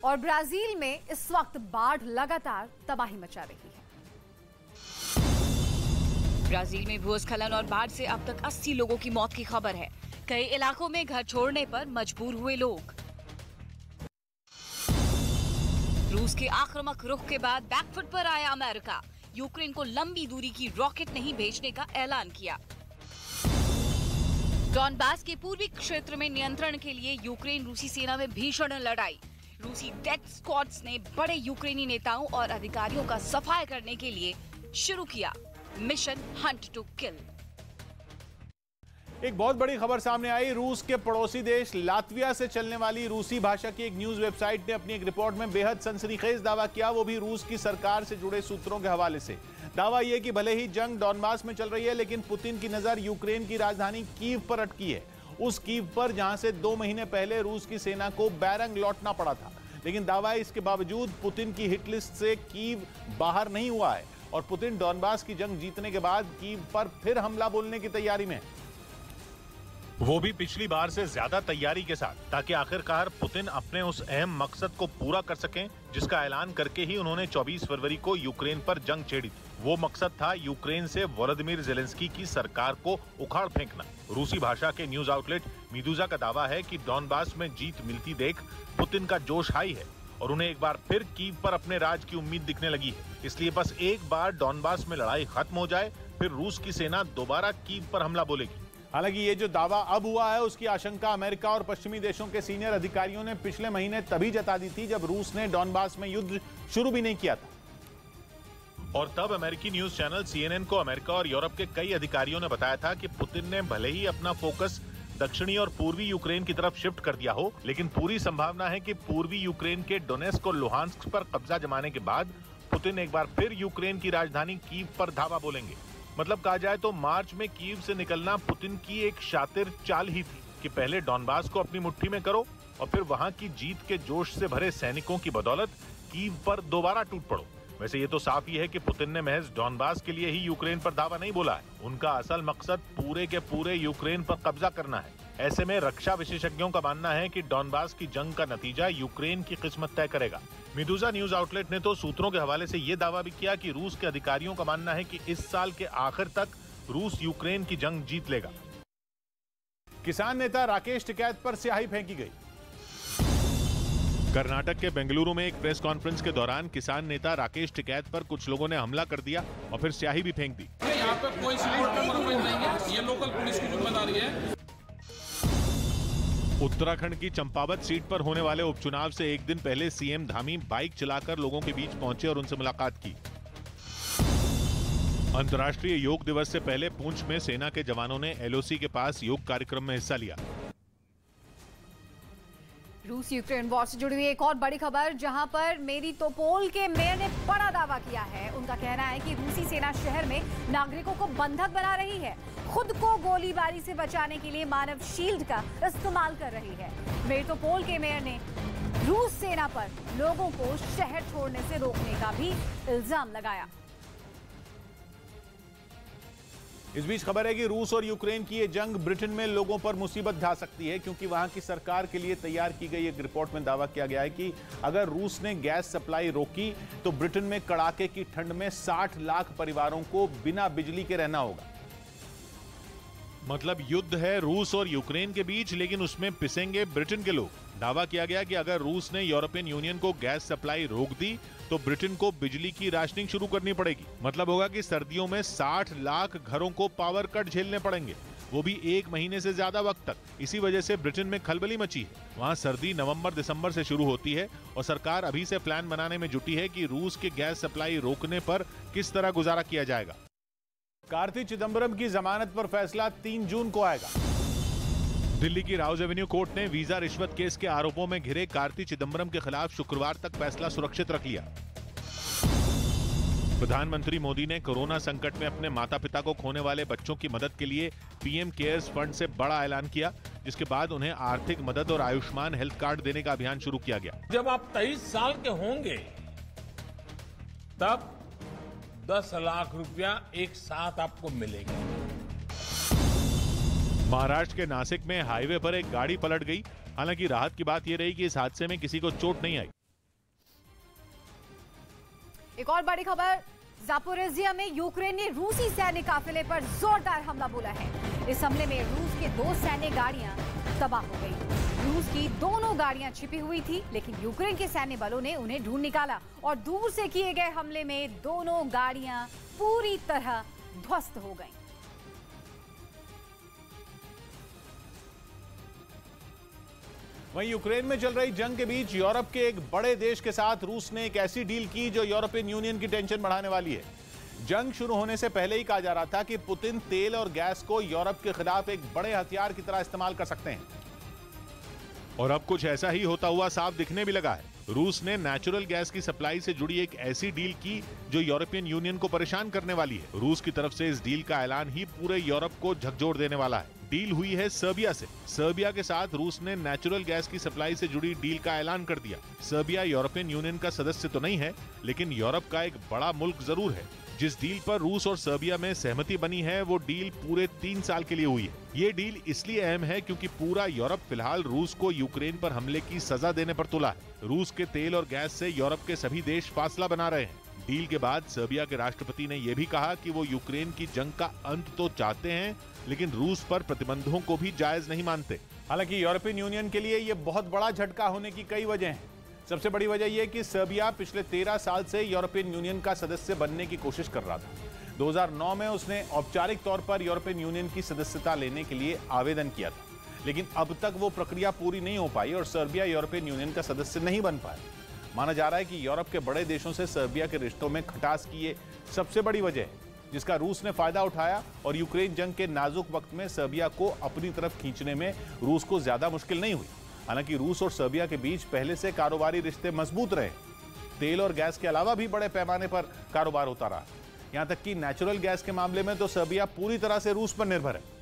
और ब्राजील में इस वक्त बाढ़ लगातार तबाही मचा रही है। ब्राजील में भूस्खलन और बाढ़ से अब तक 80 लोगों की मौत की खबर है। कई इलाकों में घर छोड़ने पर मजबूर हुए लोग। रूस के आक्रामक रुख के बाद बैकफुट पर आया अमेरिका। यूक्रेन को लंबी दूरी की रॉकेट नहीं भेजने का ऐलान किया। डॉनबास के पूर्वी क्षेत्र में नियंत्रण के लिए यूक्रेन रूसी सेना में भीषण लड़ाई। रूसी डेथ स्क्वाड्स ने बड़े यूक्रेनी नेताओं और अधिकारियों का सफाया करने के लिए शुरू किया मिशन हंट टू किल। एक बहुत बड़ी खबर सामने आई। रूस के पड़ोसी देश लातविया से चलने वाली रूसी भाषा की एक न्यूज वेबसाइट ने अपनी एक रिपोर्ट में बेहद सनसनीखेज दावा किया, वो भी रूस की सरकार से जुड़े सूत्रों के हवाले से। दावा यह कि भले ही जंग डॉनबास में चल रही है, लेकिन पुतिन की नजर यूक्रेन की राजधानी कीव पर अटकी है। उस कीव पर जहां से 2 महीने पहले रूस की सेना को बैरंग लौटना पड़ा था। लेकिन दावा है इसके बावजूद पुतिन की हिट लिस्ट से कीव बाहर नहीं हुआ है और पुतिन डॉनबास की जंग जीतने के बाद कीव पर फिर हमला बोलने की तैयारी में है, वो भी पिछली बार से ज्यादा तैयारी के साथ, ताकि आखिरकार पुतिन अपने उस अहम मकसद को पूरा कर सकें जिसका ऐलान करके ही उन्होंने 24 फरवरी को यूक्रेन पर जंग छेड़ी थी। वो मकसद था यूक्रेन से वोलोदिमीर ज़ेलेंस्की की सरकार को उखाड़ फेंकना। रूसी भाषा के न्यूज आउटलेट मीदुजा का दावा है कि डॉनबास में जीत मिलती देख पुतिन का जोश हाई है और उन्हें एक बार फिर कीव पर अपने राज की उम्मीद दिखने लगी है। इसलिए बस एक बार डॉनबास में लड़ाई खत्म हो जाए, फिर रूस की सेना दोबारा कीव पर हमला बोलेगी। हालांकि ये जो दावा अब हुआ है उसकी आशंका अमेरिका और पश्चिमी देशों के सीनियर अधिकारियों ने पिछले महीने तभी जता दी थी जब रूस ने डॉनबास में युद्ध शुरू भी नहीं किया था। और तब अमेरिकी न्यूज चैनल CNN को अमेरिका और यूरोप के कई अधिकारियों ने बताया था कि पुतिन ने भले ही अपना फोकस दक्षिणी और पूर्वी यूक्रेन की तरफ शिफ्ट कर दिया हो, लेकिन पूरी संभावना है कि पूर्वी यूक्रेन के डोनेस्क और लुहांस्क पर कब्जा जमाने के बाद पुतिन एक बार फिर यूक्रेन की राजधानी कीव पर धावा बोलेंगे। मतलब कहा जाए तो मार्च में कीव से निकलना पुतिन की एक शातिर चाल ही थी कि पहले डॉनबास को अपनी मुट्ठी में करो और फिर वहां की जीत के जोश से भरे सैनिकों की बदौलत कीव पर दोबारा टूट पड़ो। वैसे ये तो साफ ही है कि पुतिन ने महज डॉनबास के लिए ही यूक्रेन पर धावा नहीं बोला है। उनका असल मकसद पूरे के पूरे यूक्रेन पर कब्जा करना है। ऐसे में रक्षा विशेषज्ञों का मानना है कि डॉनबास की जंग का नतीजा यूक्रेन की किस्मत तय करेगा। मीदुजा न्यूज आउटलेट ने तो सूत्रों के हवाले से ये दावा भी किया कि रूस के अधिकारियों का मानना है कि इस साल के आखिर तक रूस यूक्रेन की जंग जीत लेगा। किसान नेता राकेश टिकैत पर स्याही फेंकी गई। कर्नाटक के बेंगलुरु में एक प्रेस कॉन्फ्रेंस के दौरान किसान नेता राकेश टिकैत पर कुछ लोगों ने हमला कर दिया और फिर स्याही भी फेंक दी। यहाँ पे कोई नहीं है, ये लोकल पुलिस की जिम्मेदारी है। उत्तराखंड की चंपावत सीट पर होने वाले उपचुनाव से एक दिन पहले सीएम धामी बाइक चलाकर लोगों के बीच पहुंचे और उनसे मुलाकात की। अंतर्राष्ट्रीय योग दिवस से पहले पुंछ में सेना के जवानों ने LOC के पास योग कार्यक्रम में हिस्सा लिया। रूस यूक्रेन वॉर से जुड़ी हुई एक और बड़ी खबर, जहां पर मेरिटोपोल के मेयर ने बड़ा दावा किया है। उनका कहना है कि रूसी सेना शहर में नागरिकों को बंधक बना रही है, खुद को गोलीबारी से बचाने के लिए मानव शील्ड का इस्तेमाल कर रही है। मेरिटोपोल के मेयर ने रूस सेना पर लोगों को शहर छोड़ने से रोकने का भी इल्जाम लगाया। इस बीच खबर है कि रूस और यूक्रेन की ये जंग ब्रिटेन में लोगों पर मुसीबत ढा सकती है, क्योंकि वहां की सरकार के लिए तैयार की गई एक रिपोर्ट में दावा किया गया है कि अगर रूस ने गैस सप्लाई रोकी तो ब्रिटेन में कड़ाके की ठंड में 60 लाख परिवारों को बिना बिजली के रहना होगा। मतलब युद्ध है रूस और यूक्रेन के बीच, लेकिन उसमें पिसेंगे ब्रिटेन के लोग। दावा किया गया कि अगर रूस ने यूरोपियन यूनियन को गैस सप्लाई रोक दी तो ब्रिटेन को बिजली की राशनिंग शुरू करनी पड़ेगी। मतलब होगा कि सर्दियों में 60 लाख घरों को पावर कट झेलने पड़ेंगे, वो भी 1 महीने से ज्यादा वक्त तक। इसी वजह से ब्रिटेन में खलबली मची है। वहां सर्दी नवंबर-दिसंबर से शुरू होती है और सरकार अभी से प्लान बनाने में जुटी है कि रूस के गैस सप्लाई रोकने पर किस तरह गुजारा किया जाएगा। कार्ति चिदंबरम की जमानत पर फैसला 3 जून को आएगा। दिल्ली की राउज एवेन्यू कोर्ट ने वीजा रिश्वत केस के आरोपों में घिरे कार्ति चिदंबरम के खिलाफ शुक्रवार तक फैसला सुरक्षित रख लिया। प्रधानमंत्री मोदी ने कोरोना संकट में अपने माता पिता को खोने वाले बच्चों की मदद के लिए PM केयर्स फंड से बड़ा ऐलान किया, जिसके बाद उन्हें आर्थिक मदद और आयुष्मान हेल्थ कार्ड देने का अभियान शुरू किया गया। जब आप 23 साल के होंगे तब 10 लाख रुपया एक साथ आपको मिलेगा। महाराष्ट्र के नासिक में हाईवे पर एक गाड़ी पलट गई। हालांकि राहत की बात यह रही कि इस हादसे में किसी को चोट नहीं आई। एक और बड़ी खबर, ज़ापोरिज़िया में यूक्रेन ने रूसी सैन्य काफिले पर जोरदार हमला बोला है। इस हमले में रूस के 2 सैन्य गाड़ियां तबाह हो गई। रूस की दोनों गाड़ियां छिपी हुई थी, लेकिन यूक्रेन के सैन्य बलों ने उन्हें ढूंढ निकाला और दूर से किए गए हमले में दोनों गाड़ियां पूरी तरह ध्वस्त हो गईं। वहीं यूक्रेन में चल रही जंग के बीच यूरोप के एक बड़े देश के साथ रूस ने एक ऐसी डील की जो यूरोपियन यूनियन की टेंशन बढ़ाने वाली है। जंग शुरू होने से पहले ही कहा जा रहा था कि पुतिन तेल और गैस को यूरोप के खिलाफ एक बड़े हथियार की तरह इस्तेमाल कर सकते हैं, और अब कुछ ऐसा ही होता हुआ साफ दिखने भी लगा है। रूस ने नेचुरल गैस की सप्लाई से जुड़ी एक ऐसी डील की जो यूरोपियन यूनियन को परेशान करने वाली है। रूस की तरफ से इस डील का ऐलान ही पूरे यूरोप को झकझोर देने वाला है। डील हुई है सर्बिया से। सर्बिया के साथ रूस ने नेचुरल गैस की सप्लाई से जुड़ी डील का ऐलान कर दिया। सर्बिया यूरोपियन यूनियन का सदस्य तो नहीं है, लेकिन यूरोप का एक बड़ा मुल्क जरूर है। जिस डील पर रूस और सर्बिया में सहमति बनी है वो डील पूरे 3 साल के लिए हुई है। ये डील इसलिए अहम है क्योंकि पूरा यूरोप फिलहाल रूस को यूक्रेन पर हमले की सजा देने पर तुला है। रूस के तेल और गैस से यूरोप के सभी देश फासला बना रहे हैं। डील के बाद सर्बिया के राष्ट्रपति ने यह भी कहा कि वो यूक्रेन की जंग का अंत तो चाहते हैं, लेकिन रूस पर प्रतिबंधों को भी जायज नहीं मानते। हालांकि यूरोपियन यूनियन के लिए यह बहुत बड़ा झटका होने की कई वजह हैं। सबसे बड़ी वजह यह कि सर्बिया पिछले 13 साल से यूरोपियन यूनियन का सदस्य बनने की कोशिश कर रहा था। 2009 में उसने औपचारिक तौर पर यूरोपियन यूनियन की सदस्यता लेने के लिए आवेदन किया था, लेकिन अब तक वो प्रक्रिया पूरी नहीं हो पाई और सर्बिया यूरोपियन यूनियन का सदस्य नहीं बन पाया। माना जा रहा है कि यूरोप के बड़े देशों से सर्बिया के रिश्तों में खटास की ये सबसे बड़ी वजह है, जिसका रूस ने फायदा उठाया और यूक्रेन जंग के नाजुक वक्त में सर्बिया को अपनी तरफ खींचने में रूस को ज्यादा मुश्किल नहीं हुई। हालांकि रूस और सर्बिया के बीच पहले से कारोबारी रिश्ते मजबूत रहे। तेल और गैस के अलावा भी बड़े पैमाने पर कारोबार होता रहा। यहां तक कि नेचुरल गैस के मामले में तो सर्बिया पूरी तरह से रूस पर निर्भर है।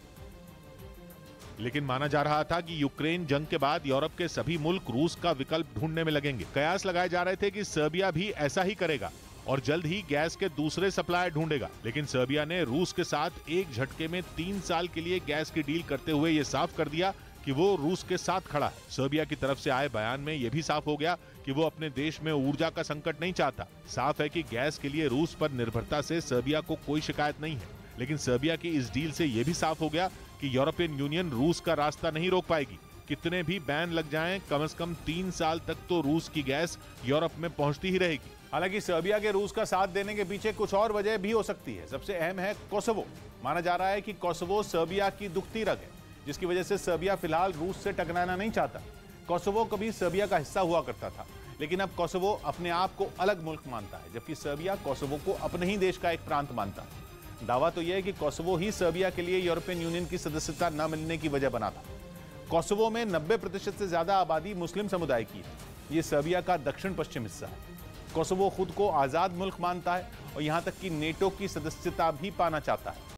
लेकिन माना जा रहा था कि यूक्रेन जंग के बाद यूरोप के सभी मुल्क रूस का विकल्प ढूंढने में लगेंगे। कयास लगाए जा रहे थे कि सर्बिया भी ऐसा ही करेगा और जल्द ही गैस के दूसरे सप्लायर ढूंढेगा। लेकिन सर्बिया ने रूस के साथ एक झटके में 3 साल के लिए गैस की डील करते हुए ये साफ कर दिया कि वो रूस के साथ खड़ा है। सर्बिया की तरफ से आए बयान में यह भी साफ हो गया कि वो अपने देश में ऊर्जा का संकट नहीं चाहता। साफ है कि गैस के लिए रूस पर निर्भरता से सर्बिया को कोई शिकायत नहीं है। लेकिन सर्बिया की इस डील से यह भी साफ हो गया कि यूरोपियन यूनियन रूस का रास्ता नहीं रोक पाएगी। कितने भी बैन लग जाएं, कम से कम 3 साल तक तो रूस की गैस यूरोप में पहुंचती ही रहेगी। हालांकि सर्बिया के रूस का साथ देने के पीछे कुछ और वजह भी हो सकती है। सबसे अहम है कोसोवो। माना जा रहा है कि कोसोवो सर्बिया की दुखती रग है, जिसकी वजह से सर्बिया फिलहाल रूस से टकराना नहीं चाहता। कोसोवो कभी सर्बिया का हिस्सा हुआ करता था, लेकिन अब कोसोवो अपने आप को अलग मुल्क मानता है, जबकि सर्बिया कोसोवो को अपने ही देश का एक प्रांत मानता है। दावा तो यह है कि कोसोवो ही सर्बिया के लिए यूरोपियन यूनियन की सदस्यता न मिलने की वजह बना था। कोसोवो में 90% से ज्यादा आबादी मुस्लिम समुदाय की है। ये सर्बिया का दक्षिण पश्चिम हिस्सा है। कोसोवो खुद को आजाद मुल्क मानता है और यहां तक कि नेटो की सदस्यता भी पाना चाहता है।